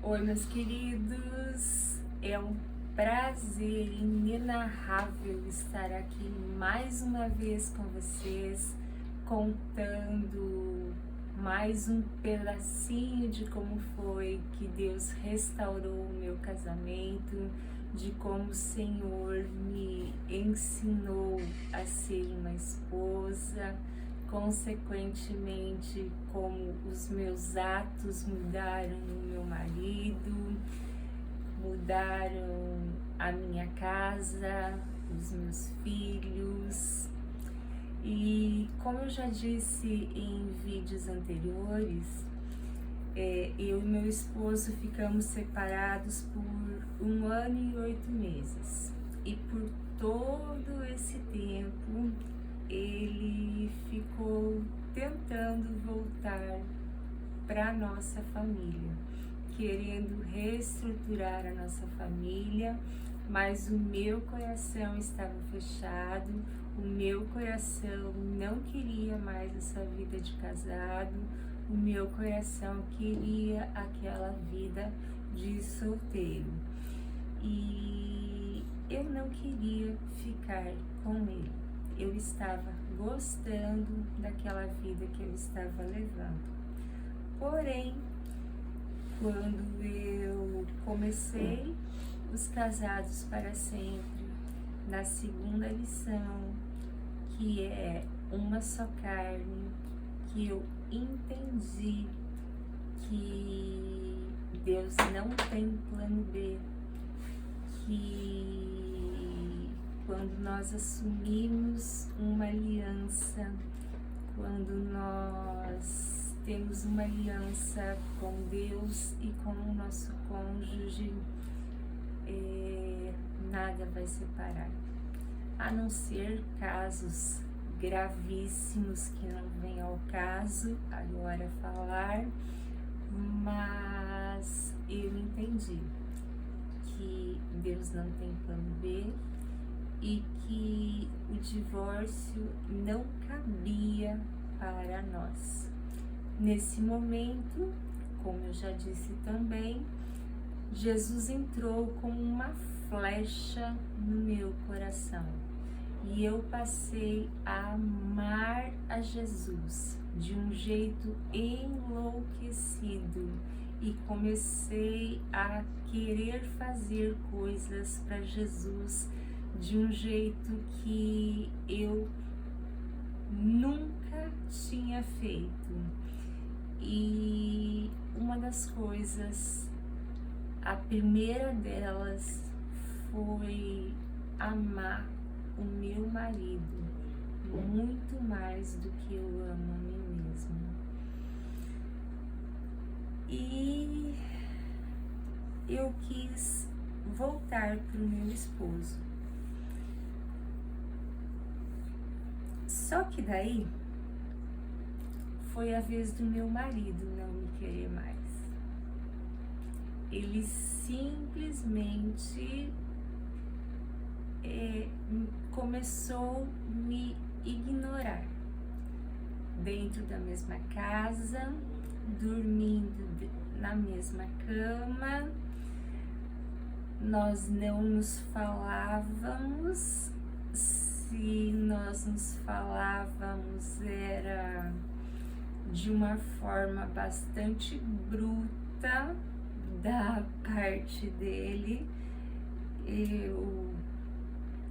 Oi, meus queridos, é um prazer inenarrável estar aqui mais uma vez com vocês, contando mais um pedacinho de como foi que Deus restaurou o meu casamento, de como o Senhor me ensinou a ser uma esposa, consequentemente, como os meus atos mudaram o meu marido, mudaram a minha casa, os meus filhos. E como eu já disse em vídeos anteriores, eu e meu esposo ficamos separados por 1 ano e 8 meses. E por todo esse tempo, ele ficou tentando voltar para nossa família, querendo reestruturar a nossa família, mas o meu coração estava fechado, o meu coração não queria mais essa vida de casado, o meu coração queria aquela vida de solteiro. E eu não queria ficar com ele. Eu estava gostando daquela vida que eu estava levando. Porém, quando eu comecei os Casados para Sempre, na segunda lição, que é uma só carne, que eu entendi que Deus não tem plano B, que quando nós assumimos uma aliança, quando nós temos uma aliança com Deus e com o nosso cônjuge, nada vai separar, a não ser casos gravíssimos que não vem ao caso agora falar, mas eu entendi que Deus não tem plano B e que o divórcio não cabia para nós. Nesse momento, como eu já disse também, Jesus entrou como uma flecha no meu coração e eu passei a amar a Jesus de um jeito enlouquecido e comecei a querer fazer coisas para Jesus de um jeito que eu nunca tinha feito. E uma das coisas, a primeira delas, foi amar o meu marido muito mais do que eu amo a mim mesma. E eu quis voltar para o meu esposo. Só que daí foi a vez do meu marido não me querer mais. Ele simplesmente começou a me ignorar. Dentro da mesma casa, dormindo na mesma cama, nós não nos falávamos. Se nós nos falávamos, era de uma forma bastante bruta da parte dele. Eu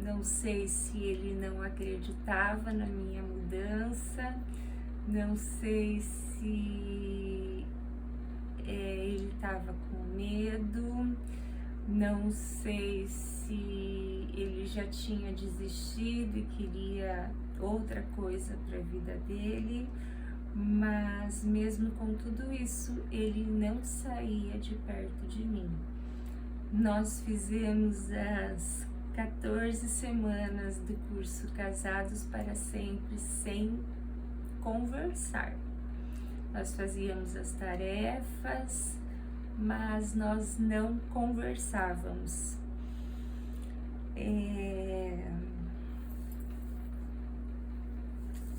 não sei se ele não acreditava na minha mudança, não sei se ele estava com medo, não sei se ele já tinha desistido e queria outra coisa para a vida dele, mas mesmo com tudo isso, ele não saía de perto de mim. Nós fizemos as 14 semanas do curso Casados para Sempre sem conversar. Nós fazíamos as tarefas, mas nós não conversávamos.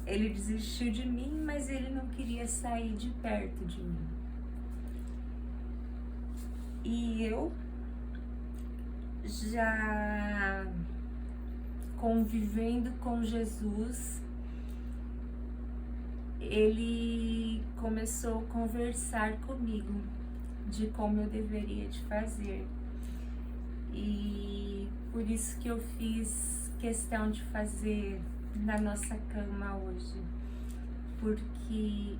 Ele desistiu de mim, mas ele não queria sair de perto de mim. E eu já convivendo com Jesus, ele começou a conversar comigo de como eu deveria de fazer. E por isso que eu fiz questão de fazer na nossa cama hoje, porque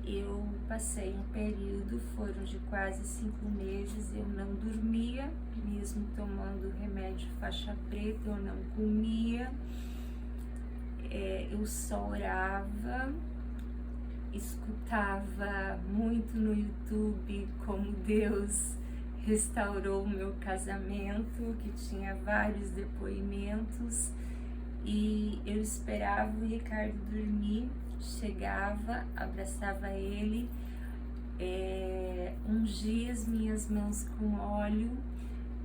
eu passei um período, foram de quase 5 meses, eu não dormia, mesmo tomando remédio faixa preta, eu não comia, eu só orava, escutava muito no YouTube como Deus restaurou o meu casamento, que tinha vários depoimentos, e eu esperava o Ricardo dormir, chegava, abraçava ele, ungia as minhas mãos com óleo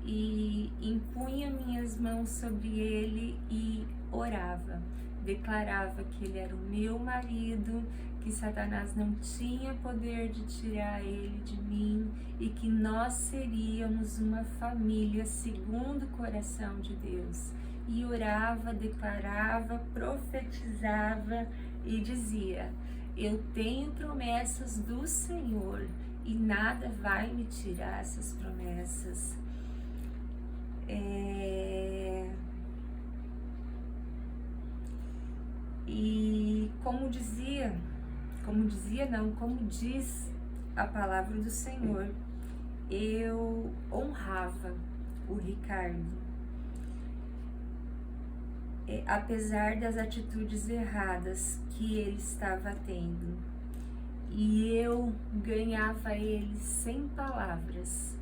e impunha minhas mãos sobre ele e orava. Declarava que ele era o meu marido, que Satanás não tinha poder de tirar ele de mim e que nós seríamos uma família segundo o coração de Deus. E orava, declarava, profetizava e dizia: eu tenho promessas do Senhor e nada vai me tirar essas promessas. E como diz a palavra do Senhor, eu honrava o Ricardo. Apesar das atitudes erradas que ele estava tendo, e eu ganhava ele sem palavras,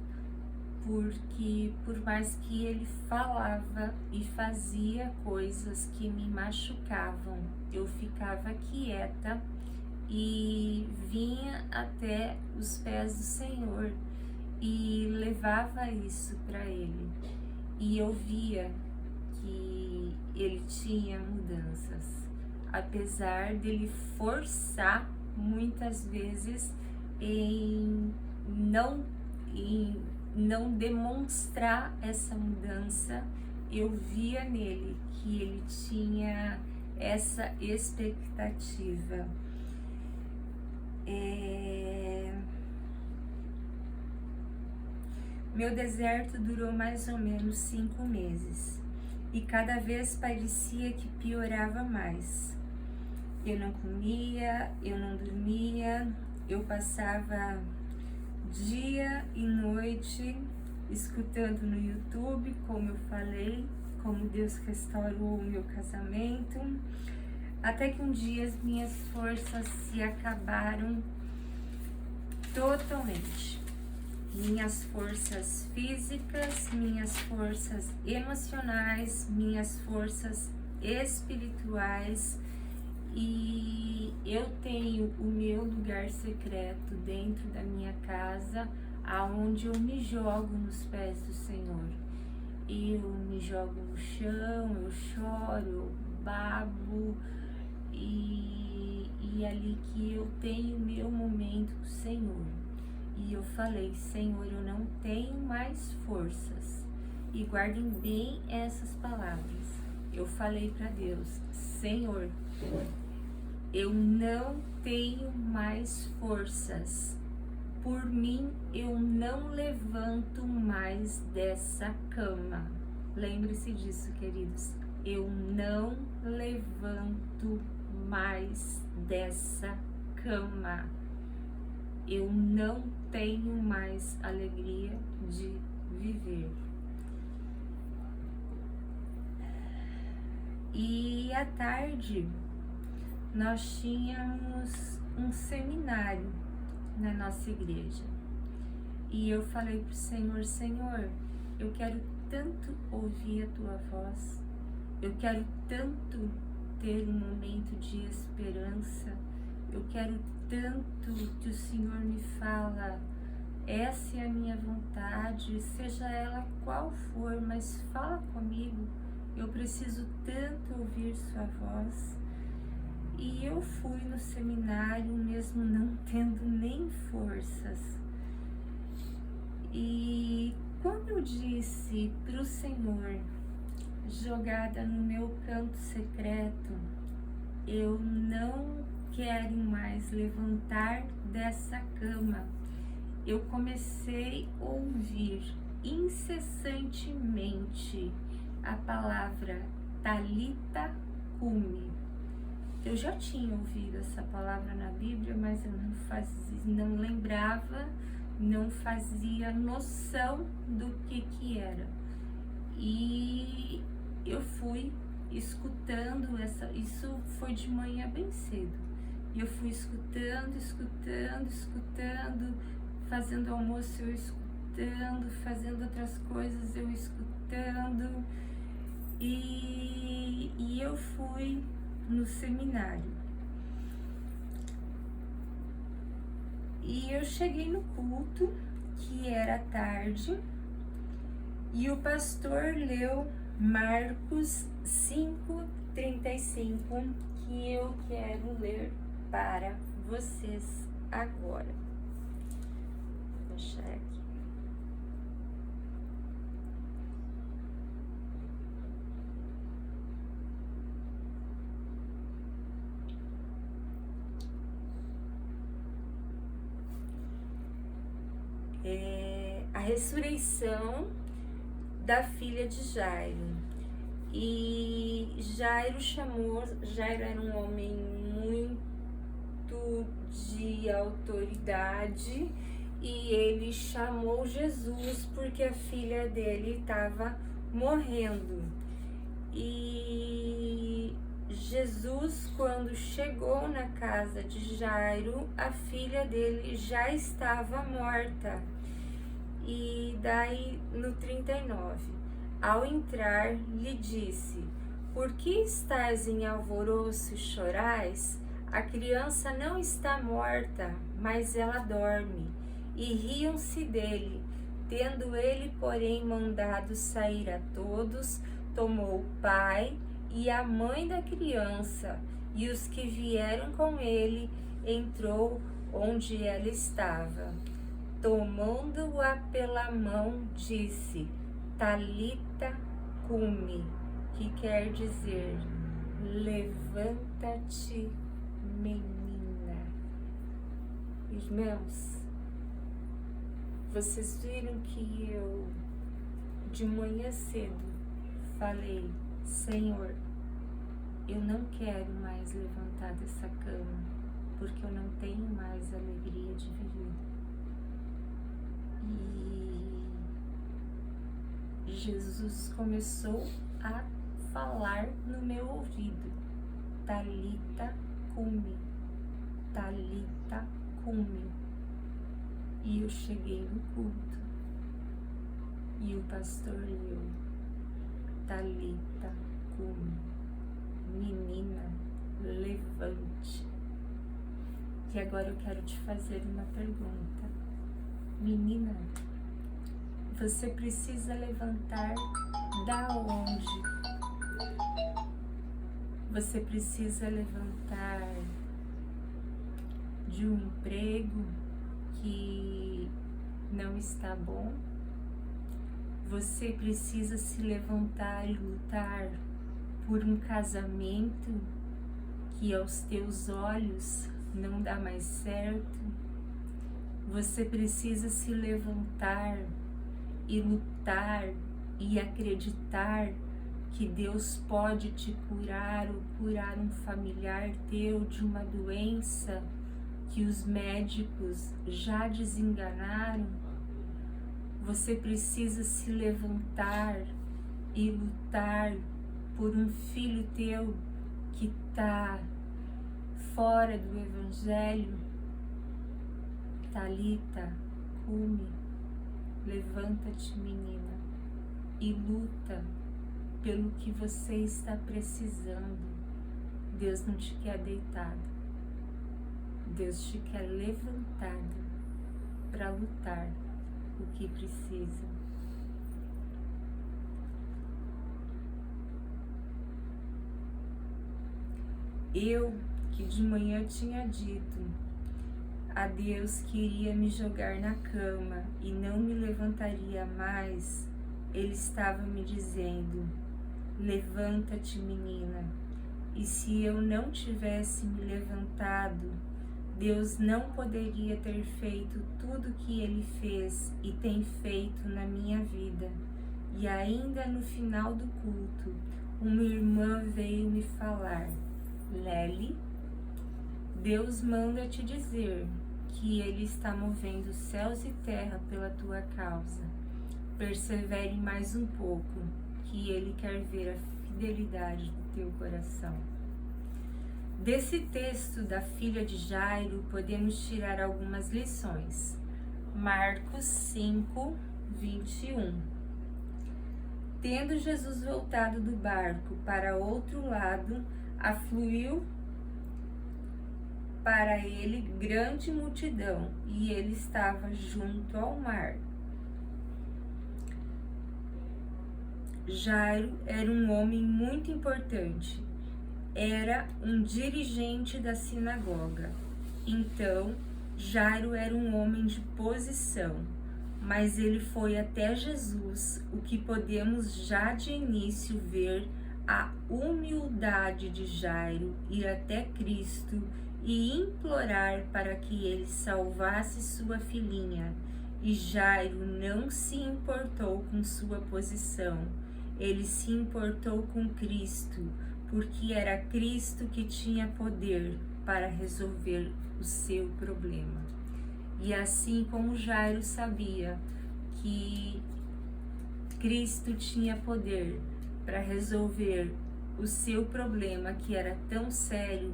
porque por mais que ele falava e fazia coisas que me machucavam, eu ficava quieta e vinha até os pés do Senhor e levava isso para ele, e eu via que ele tinha mudanças, apesar dele forçar muitas vezes em não demonstrar essa mudança. Eu via nele que ele tinha essa expectativa. Meu deserto durou mais ou menos 5 meses. E cada vez parecia que piorava mais. Eu não comia, eu não dormia, eu passava dia e noite escutando no YouTube, como eu falei, como Deus restaurou o meu casamento, até que um dia as minhas forças se acabaram totalmente. Minhas forças físicas, minhas forças emocionais, minhas forças espirituais, e eu tenho o meu lugar secreto dentro da minha casa, aonde eu me jogo nos pés do Senhor. Eu me jogo no chão, eu choro, eu babo, e ali que eu tenho meu momento com o Senhor. E eu falei: Senhor, eu não tenho mais forças. E guardem bem essas palavras. Eu falei para Deus: Senhor, eu não tenho mais forças. Por mim, eu não levanto mais dessa cama. Lembre-se disso, queridos. Eu não levanto mais dessa cama. Eu não tenho mais alegria de viver. E à tarde nós tínhamos um seminário na nossa igreja. E eu falei pro Senhor: Senhor, eu quero tanto ouvir a tua voz. Eu quero tanto ter um momento de esperança. Eu quero tanto que o Senhor me fala: essa é a minha vontade, seja ela qual for, mas fala comigo. Eu preciso tanto ouvir sua voz. E eu fui no seminário mesmo não tendo nem forças. E quando eu disse para o Senhor, jogada no meu canto secreto, eu não quero mais levantar dessa cama, eu comecei a ouvir incessantemente a palavra Talita Cumi. Eu já tinha ouvido essa palavra na Bíblia, mas eu não lembrava, não fazia noção do que era. E eu fui escutando isso foi de manhã bem cedo. E eu fui escutando, fazendo almoço eu escutando, fazendo outras coisas eu escutando. E eu fui no seminário. E eu cheguei no culto, que era tarde, e o pastor leu Marcos 5:35, que eu quero ler para vocês agora. Vou deixar aqui. A ressurreição da filha de Jairo. E Jairo era um homem muito de autoridade, e ele chamou Jesus porque a filha dele estava morrendo. E Jesus, quando chegou na casa de Jairo, a filha dele já estava morta. E daí no 39, ao entrar, lhe disse: por que estás em alvoroço e chorais? A criança não está morta, mas ela dorme. E riam-se dele. Tendo ele, porém, mandado sair a todos, tomou o pai e a mãe da criança e os que vieram com ele, entrou onde ela estava. Tomando-a pela mão, disse: Talita cumi, que quer dizer: levanta-te, menina. Irmãos, vocês viram que eu de manhã cedo falei: Senhor, eu não quero mais levantar dessa cama, porque eu não tenho mais alegria de viver. E Jesus começou a falar no meu ouvido: Talita cumi, Talita cumi. E eu cheguei no culto e o pastor leu: Talita cumi, menina, levante. E agora eu quero te fazer uma pergunta. Menina, você precisa levantar da onde? Você precisa levantar de um emprego que não está bom? Você precisa se levantar e lutar por um casamento que aos teus olhos não dá mais certo? Você precisa se levantar e lutar e acreditar que Deus pode te curar ou curar um familiar teu de uma doença que os médicos já desenganaram? Você precisa se levantar e lutar por um filho teu que está fora do Evangelho? Talita cumi, levanta-te, menina, e luta pelo que você está precisando. Deus não te quer deitado, Deus te quer levantado para lutar o que precisa. Eu, que de manhã tinha dito: a Deus que iria me jogar na cama e não me levantaria mais, Ele estava me dizendo: levanta-te, menina. E se eu não tivesse me levantado, Deus não poderia ter feito tudo que Ele fez e tem feito na minha vida. E ainda no final do culto, uma irmã veio me falar: Lely, Deus manda te dizer que Ele está movendo céus e terra pela tua causa. Persevere mais um pouco, que Ele quer ver a fidelidade do teu coração. Desse texto da filha de Jairo, podemos tirar algumas lições. Marcos 5, 21. Tendo Jesus voltado do barco para outro lado, afluiu para ele grande multidão, e ele estava junto ao mar. Jairo era um homem muito importante. Era um dirigente da sinagoga. Então, Jairo era um homem de posição, mas ele foi até Jesus, o que podemos já de início ver a humildade de Jairo ir até Cristo e implorar para que ele salvasse sua filhinha. E Jairo não se importou com sua posição, ele se importou com Cristo, porque era Cristo que tinha poder para resolver o seu problema. E assim como Jairo sabia que Cristo tinha poder para resolver o seu problema, que era tão sério,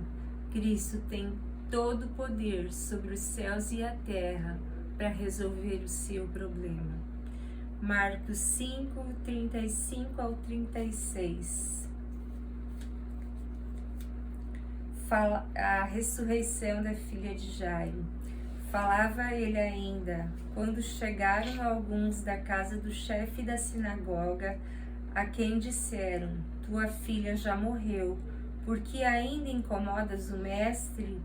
Cristo tem todo o poder sobre os céus e a terra para resolver o seu problema. Marcos 5, 35 ao 36. Fala a ressurreição da filha de Jairo. Falava ele ainda, quando chegaram alguns da casa do chefe da sinagoga, a quem disseram: tua filha já morreu, porque ainda incomodas o mestre?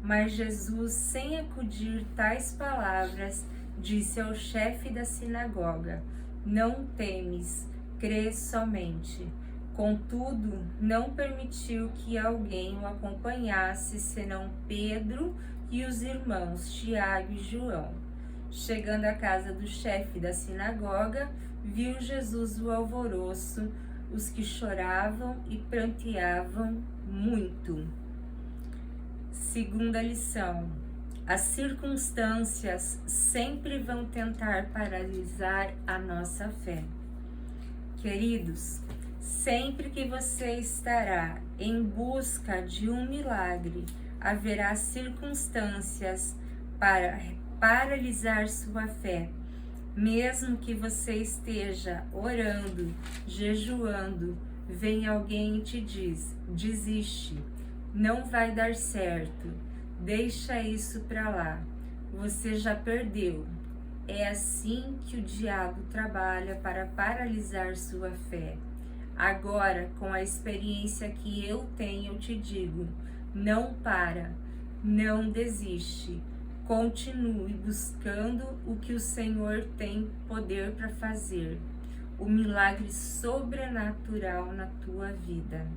Mas Jesus, sem acudir tais palavras, disse ao chefe da sinagoga: não temes, crê somente. Contudo, não permitiu que alguém o acompanhasse, senão Pedro e os irmãos Tiago e João. Chegando à casa do chefe da sinagoga, viu Jesus o alvoroço, os que choravam e pranteavam muito. Segunda lição: as circunstâncias sempre vão tentar paralisar a nossa fé. Queridos, sempre que você estará em busca de um milagre, haverá circunstâncias para paralisar sua fé. Mesmo que você esteja orando, jejuando, vem alguém e te diz: desiste, não vai dar certo, deixa isso para lá, você já perdeu. É assim que o diabo trabalha para paralisar sua fé. Agora, com a experiência que eu tenho, eu te digo: não para, não desiste. Continue buscando o que o Senhor tem poder para fazer, o milagre sobrenatural na tua vida.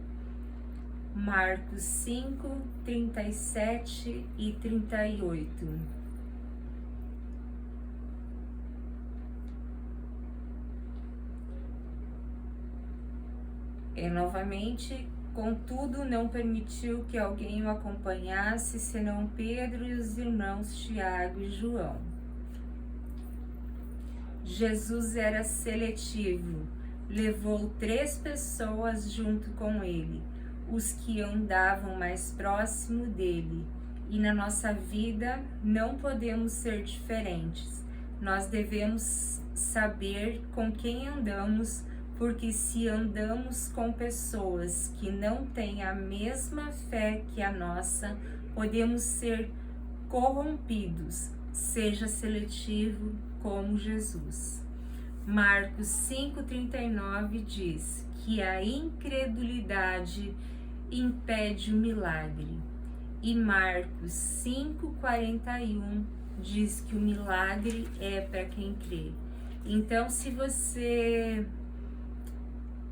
Marcos 5, 37 e 38. Novamente, contudo, não permitiu que alguém o acompanhasse, senão Pedro e os irmãos Tiago e João. Jesus era seletivo, levou 3 pessoas junto com ele, os que andavam mais próximo dele. E na nossa vida não podemos ser diferentes. Nós devemos saber com quem andamos, porque se andamos com pessoas que não têm a mesma fé que a nossa, podemos ser corrompidos. Seja seletivo como Jesus. Marcos 5,39 diz que a incredulidade impede o milagre. E Marcos 5,41 diz que o milagre é para quem crê. Então, se você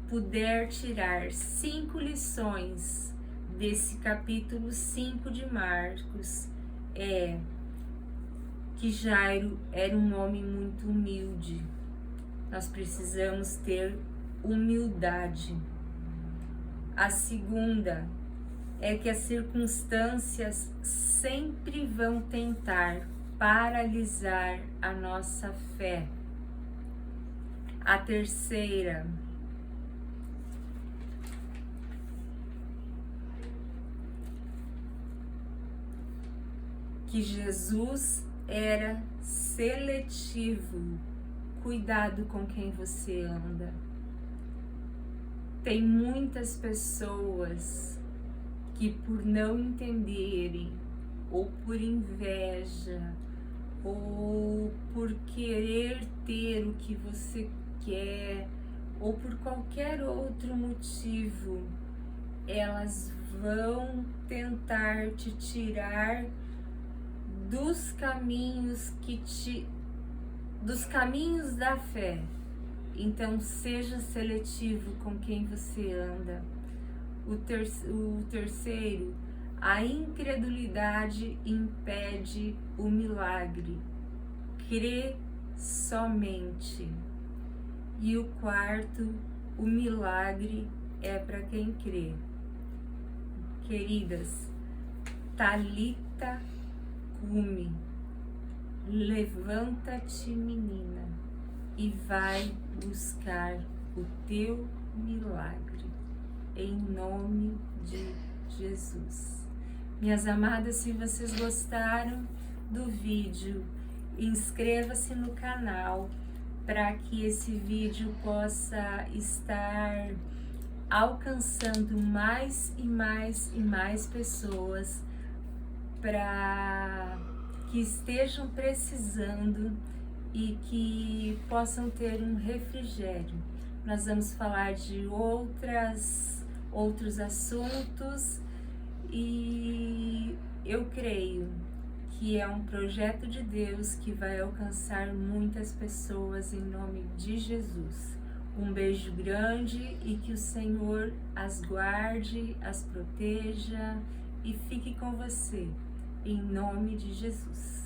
puder tirar 5 lições desse capítulo 5 de Marcos, é que Jairo era um homem muito humilde. Nós precisamos ter humildade. A segunda é que as circunstâncias sempre vão tentar paralisar a nossa fé. A terceira, que Jesus era seletivo. Cuidado com quem você anda. Tem muitas pessoas que, por não entenderem, ou por inveja, ou por querer ter o que você quer, ou por qualquer outro motivo, elas vão tentar te tirar dos caminhos dos caminhos da fé. Então, seja seletivo com quem você anda. O terceiro, a incredulidade impede o milagre. Crê somente. E o quarto, o milagre é para quem crê. Queridas, Talita cumi, levanta-te, menina, e vai buscar o teu milagre, em nome de Jesus. Minhas amadas, se vocês gostaram do vídeo, inscreva-se no canal para que esse vídeo possa estar alcançando mais e mais e mais pessoas, para que estejam precisando e que possam ter um refrigério. Nós vamos falar de outros assuntos, e eu creio que é um projeto de Deus que vai alcançar muitas pessoas em nome de Jesus. Um beijo grande e que o Senhor as guarde, as proteja e fique com você, em nome de Jesus.